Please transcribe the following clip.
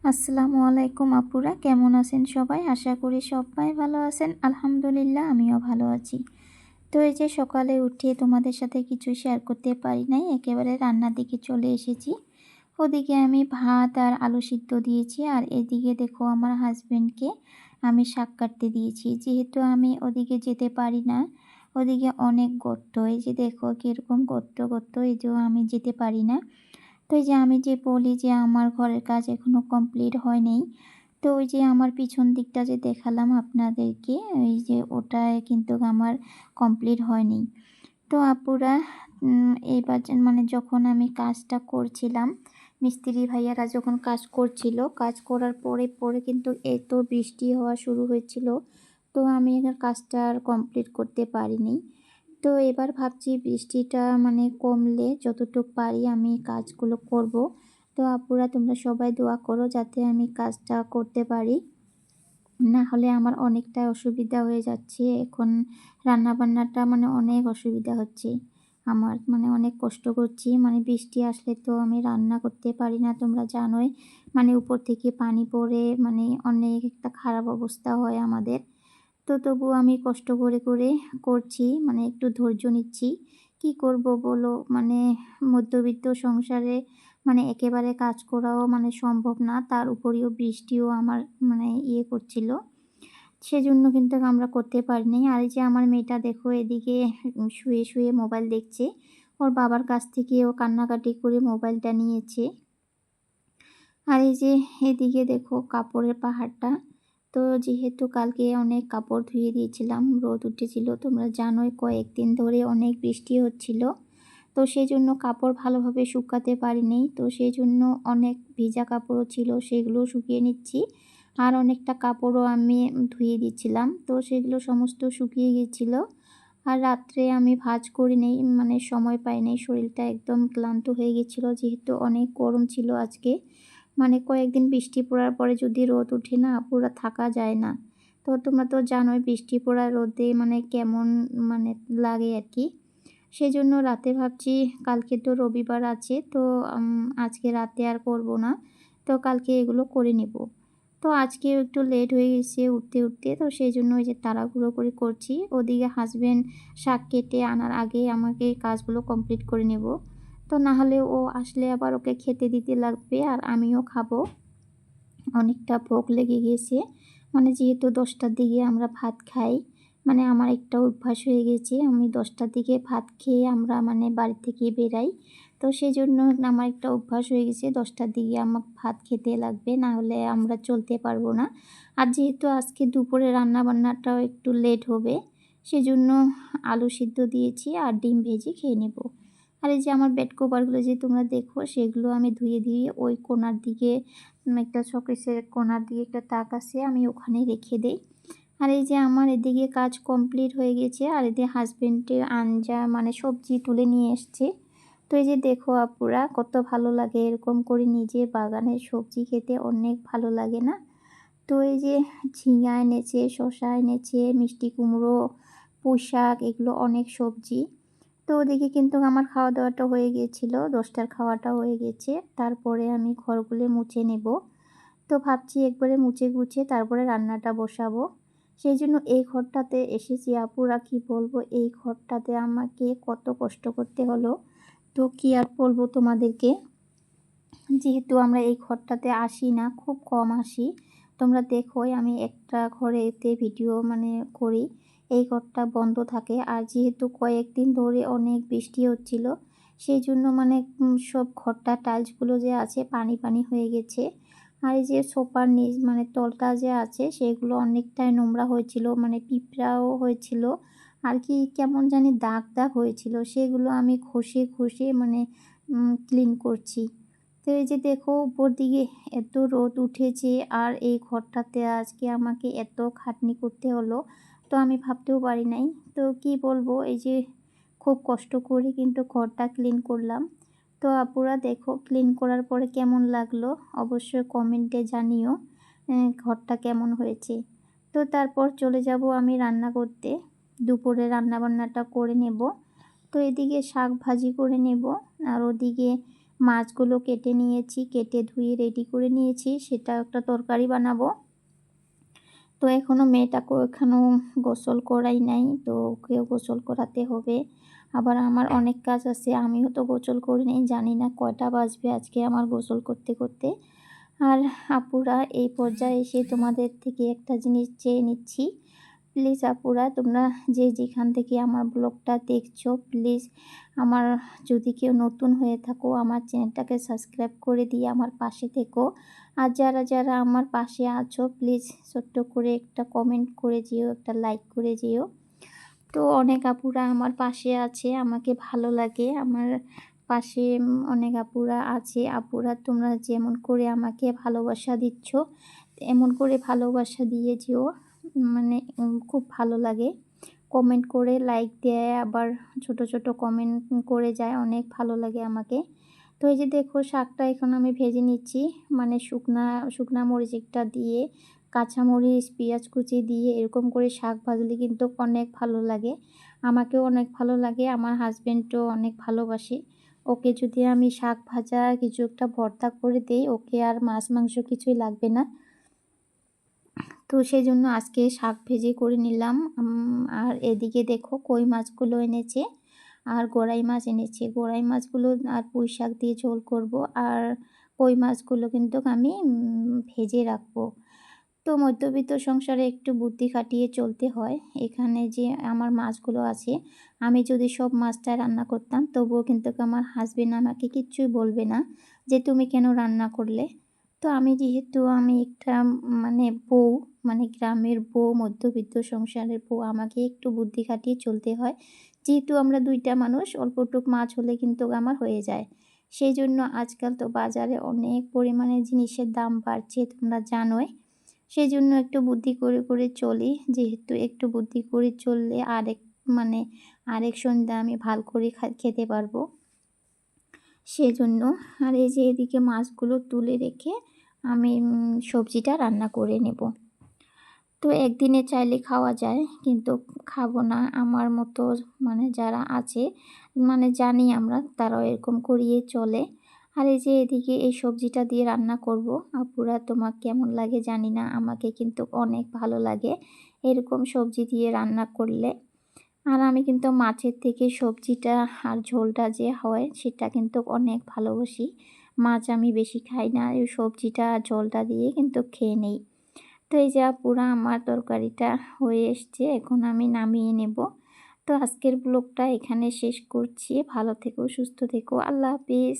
আসসালামু আলাইকুম আপুরা, কেমন আছেন সবাই? আশা করি সবাই ভালো আছেন। আলহামদুলিল্লাহ আমিও ভালো আছি। তো এই যে সকালে উঠে তোমাদের সাথে কিছু শেয়ার করতে পারি নাই, একেবারে রান্নার দিকে চলে এসেছি। ওদিকে আমি ভাত আর আলু সিদ্ধ দিয়েছি, আর এদিকে দেখো আমার হাজবেন্ডকে আমি শাক কাটতে দিয়েছি। যেহেতু আমি ওদিকে যেতে পারি না, ওদিকে অনেক গর্ত, এই যে দেখো কীরকম গর্ত গর্ত, এই যে আমি যেতে পারি না। তো এই যে আমি যে বলি যে আমার ঘরের কাজ এখনো কমপ্লিট হয় নাই। তো ওই যে আমার পিছন দিকটা যে দেখালাম আপনাদেরকে, এই যে ওটায় কিন্তু আমার কমপ্লিট হয়নি। তো আপুরা, এইবার মানে যখন আমি কাজটা করছিলাম, মিস্ত্রি ভাইয়ারা যখন কাজ করছিল, কাজ করার পরে কিন্তু এত বৃষ্টি হওয়া শুরু হয়েছিল। তো আমি এখানে কাজটা আর কমপ্লিট করতে পারিনি। তো এবার ভাবছি বৃষ্টিটা মানে কমলে যতটুক পারি আমি কাজগুলো করব। তো আপুরা তোমরা সবাই দোয়া করো যাতে আমি কাজটা করতে পারি। না হলে আমার অনেকটাই অসুবিধা হয়ে যাচ্ছে। এখন রান্নাবান্নাটা মানে অনেক অসুবিধা হচ্ছে। আমার মানে অনেক কষ্ট করছি। মানে বৃষ্টি আসলে তো আমি রান্না করতে পারি না, তোমরা জানোই। মানে উপর থেকে পানি পড়ে মানে অনেক একটা খারাপ অবস্থা হয় আমাদের। তো তবুও আমি কষ্ট করে করছি, মানে একটু ধৈর্য নিচ্ছি। কি করব বলো? মানে মধ্যবিত্ত সংসারে মানে একেবারে কাজ করাও মানে সম্ভব না। তার উপরেও বৃষ্টিও আমার মানে করছিল। সেজন্য কিন্তু আমরা করতে পারিনি। আর এই যে আমার মেয়েটা দেখো এদিকে শুয়ে মোবাইল দেখছে। ওর বাবার কাছ থেকে ও কান্নাকাটি করে মোবাইলটা নিয়েছে। আর এই যে এদিকে দেখো কাপড়ের পাহাড়টা। তো যেহেতু কালকে অনেক কাপড় ধুয়ে দিয়েছিলাম, রোদ উঠেছিল, তোমরা জানোই কয়েকদিন ধরে অনেক বৃষ্টি হচ্ছিল। তো সেজন্য কাপড় ভালোভাবে শুকাতে পারিনি। তো সেজন্য অনেক ভিজা কাপড়ও ছিল, সেগুলো শুকিয়ে নিচ্ছি। আর অনেকটা কাপড়ও আমি ধুয়ে দিচ্ছিলাম। তো সেগুলো সমস্ত শুকিয়ে গিয়েছিল। আর রাত্রে আমি ভাঁজ করিনি, মানে সময় পাইনি। শরীরটা একদম ক্লান্ত হয়ে গেছিল, যেহেতু অনেক গরম ছিল আজকে। মানে কয়েকদিন বৃষ্টি পড়ার পরে যদি রোদ ওঠে না, পুরা থাকা যায় না। তো তোমরা তো জানোই বৃষ্টি পড়া রোদে মানে কেমন মানে লাগে আরকি। সেজন্য রাতে ভাবছি কালকে তো রবিবার আছে, তো আজকে রাতে আর করব না। তো কালকে এগুলো করে নেব। তো আজকেও একটু লেট হয়ে গেছে উঠতে। তো সেজন্য ওই যে তাড়াহুড়ো করে করছি। ওদিকে হাসব্যান্ড শাক কেটে আনার আগেই আমাকে কাজগুলো কমপ্লিট করে নেব। তো না হলে ও আসলে আবার ওকে খেতে দিতে লাগবে আর আমিও খাবো। অনেকটা ভোক লেগে গিয়েছে। মানে যেহেতু ১০টার দিকে আমরা ভাত খাই, মানে আমার একটা অভ্যাস হয়ে গেছে। আমি ১০টার দিকে ভাত খেয়ে আমরা মানে বাড়ি থেকে বেরাই। তো সেজন্য আমার একটা অভ্যাস হয়ে গেছে ১০টার দিকে আমার ভাত খেতে লাগবে, না হলে আমরা চলতে পারবো না। আর যেহেতু আজকে দুপুরে রান্নাবান্নাটাও একটু লেট হবে, সেজন্য আলু সিদ্ধ দিয়েছি আর ডিম ভেজে খেয়ে নেব। আর এই যে আমার বেড কভারগুলো যে তোমরা দেখো, সেগুলো আমি ধুয়ে ওই কোণার দিকে একটা শোকেসের কোণার দিকে একটা তাক আছে, আমি ওখানেই রেখে দেই। আর এই যে আমার এদিকে কাজ কমপ্লিট হয়ে গেছে, আর এদিকে হাসব্যান্ডের মানে সবজি তুলে নিয়ে এসছে। তো এই যে দেখো আপুরা, কত ভালো লাগে এরকম করে নিজের বাগানের সবজি খেতে, অনেক ভালো লাগে না? তো এই যে ঝিঙা এনেছে, শসা এনেছে, মিষ্টি কুমড়ো, পুঁইশাক, এগুলো অনেক সবজি। তো ওদিকে কিন্তু আমার খাওয়া-দাওয়াটা হয়ে গিয়েছিল, ১০টার খাওয়াটা হয়ে গেছে। তারপরে আমি ঘরগুলো মুছে নেব। তো ভাবছি একবারে মুছে গুছিয়ে তারপরে রান্নাটা বসাবো। সেইজন্য এই ঘরটাতে এসেছি। আপুরা কি বলবো, এই ঘরটাতে আমাকে কত কষ্ট করতে হলো। তো কি আর বলবো তোমাদেরকে। যেহেতু আমরা এই ঘরটাতে আসি না, খুব কম আসি। তোমরা দেখোই আমি একটা ঘরেতে ভিডিও মানে করি। এই ঘরটা বন্ধ থাকে। আর যেহেতু কয়েকদিন ধরে অনেক বৃষ্টি হচ্ছিল, সেইজন্য মানে সব ঘরটা টাইলসগুলো যে আছে পানি হয়ে গেছে। আর এই যে সোফার নিচ মানে তলটা যে আছে, সেগুলো অনেকটাই নোংরা হয়েছিল, মানে পিঁপড়াও হয়েছিল। আর কি কেমন জানি দাগ হয়েছিল, সেগুলো আমি ঘষে মানে ক্লিন করছি। তো এই যে দেখো উপর দিকে এত রোদ উঠেছে, আর এই ঘরটাতে আজকে আমাকে এত খাটনি করতে হলো। তো আমি ভাবতেও পারি নাই। তো কি বলবো, এই যে খুব কষ্ট করে কিন্তু ঘরটা ক্লিন করলাম। তো আপুরা দেখো ক্লিন করার পরে কেমন লাগলো অবশ্যই কমেন্টে জানিও ঘরটা কেমন হয়েছে। তো তারপর চলে যাব আমি রান্না করতে। দুপুরে রান্নাবান্নাটা করে নেব। তো এদিকে শাক ভাজি করে নেব, আর ওদিকে মাছগুলো কেটে নিয়েছি, কেটে ধুয়ে রেডি করে নিয়েছি, সেটা একটা তরকারি বানাবো। তো এখনও মেয়েটাকেও এখনও গোসল করাই নাই, তো ওকেও গোসল করাতে হবে। আবার আমার অনেক কাজ আছে, আমিও তো গোসল করি নাই, জানি না কয়টা বাজবে আজকে আমার গোসল করতে করতে। আর আপুরা, এই পর্যায়ে এসে তোমাদের থেকে একটা জিনিস চেয়ে নিচ্ছি। প্লিজ আপুরা, তোমরা যে যেখান থেকে আমার ব্লগটা দেখছো, প্লিজ আমার, যদি কেউ নতুন হয়ে থাকো, আমার চ্যানেলটাকে সাবস্ক্রাইব করে দিয়ে আমার পাশে থেকো। আর যারা যারা আমার পাশে আছো, প্লিজ ছোট্ট করে একটা কমেন্ট করে যেও, একটা লাইক করে যেও। তো অনেক আপুরা আমার পাশে আছে, আমাকে ভালো লাগে, আমার পাশে অনেক আপুরা আছে। আপুরা, তোমরা যেমন করে আমাকে ভালোবাসা দিচ্ছ, এমন করে ভালোবাসা দিয়ে যেও। মানে খুব ভালো লাগে। কমেন্ট করে লাইক দেয়, আবার ছোট ছোট কমেন্ট করে যায়, অনেক ভালো লাগে আমাকে। তো এই যে দেখো, শাকটা এখন আমি ভেজে নিচ্ছি, মানে শুকনা মরিচ একটা দিয়ে, কাঁচামরিচ, পেঁয়াজ কুচি দিয়ে এরকম করে শাক ভাজলে কিন্তু অনেক ভালো লাগে। আমাকেও অনেক ভালো লাগে, আমার হাজব্যান্ডও অনেক ভালোবাসে। ওকে যদি আমি শাক ভাজা কিছু একটা ভর্তা করে দেই, ওকে আর মাছ মাংস কিছুই লাগবে না। তো সেই জন্য আজকে শাক ভেজে করে নিলাম। আর এদিকে দেখো, কই মাছগুলো এনেছে আর গড়াই মাছ এনেছে। গড়াই মাছগুলো আর পুঁই শাক দিয়ে ঝোল করব, আর কই মাছগুলো কিন্তু আমি ভেজে রাখবো। তো মধ্যবিত্ত সংসারে একটু বুদ্ধি খাটিয়ে চলতে হয়। এখানে যে আমার মাছগুলো আছে, আমি যদি সব মাছটা রান্না করতাম, তবুও কিন্তু আমার হাসবেন্ড আমাকে কিচ্ছুই বলবে না যে তুমি কেন রান্না করলে। তো আমি যেহেতু আমি একটা মানে বউ, মানে গ্রামের বউ, মধ্যবিত্ত সংসারের বউ, আমাকে একটু বুদ্ধি খাটিয়ে চলতে হয়। যেহেতু আমরা ২ টা মানুষ, অল্পটুক মাছ হলে কিন্তু আমার হয়ে যায়। সেই জন্য আজকাল তো বাজারে অনেক পরিমাণে জিনিসের দাম বাড়ছে, তোমরা জানোই। সেজন্য একটু বুদ্ধি করে করে চলি। যেহেতু একটু বুদ্ধি করে চললে মানে আরেক সন্ধ্যা আমি ভাল করে খেতে পারবো। সেজন্য। আর এই যে এদিকে মাছগুলো তুলে রেখে আমি সবজিটা রান্না করে নেব। তো একদিনে চাইলে খাওয়া যায়, কিন্তু খাবো না। আমার মতো মানে যারা আছে, মানে জানি আমরা, তারাও এরকম করিয়ে চলে। আর এই যে এদিকে এই সবজিটা দিয়ে রান্না করব। আপুরা, তোমার কেমন লাগে জানি না, আমাকে কিন্তু অনেক ভালো লাগে এরকম সবজি দিয়ে রান্না করলে। আর আমি কিন্তু মাছের থেকে সবজিটা আর ঝোলটা যে হয়, সেটা কিন্তু অনেক ভালোবাসি। মাছ আমি বেশি খাই না, এই সবজিটা আর ঝোলটা দিয়ে কিন্তু খেয়ে নেই। তো এই যে আপুরা, আমার তরকারিটা হয়ে এসছে, এখন আমি নামিয়ে নেব। তো আজকের ব্লগটা এখানে শেষ করছি। ভালো থেকো, সুস্থ থেকো, আল্লাহ হাফিজ।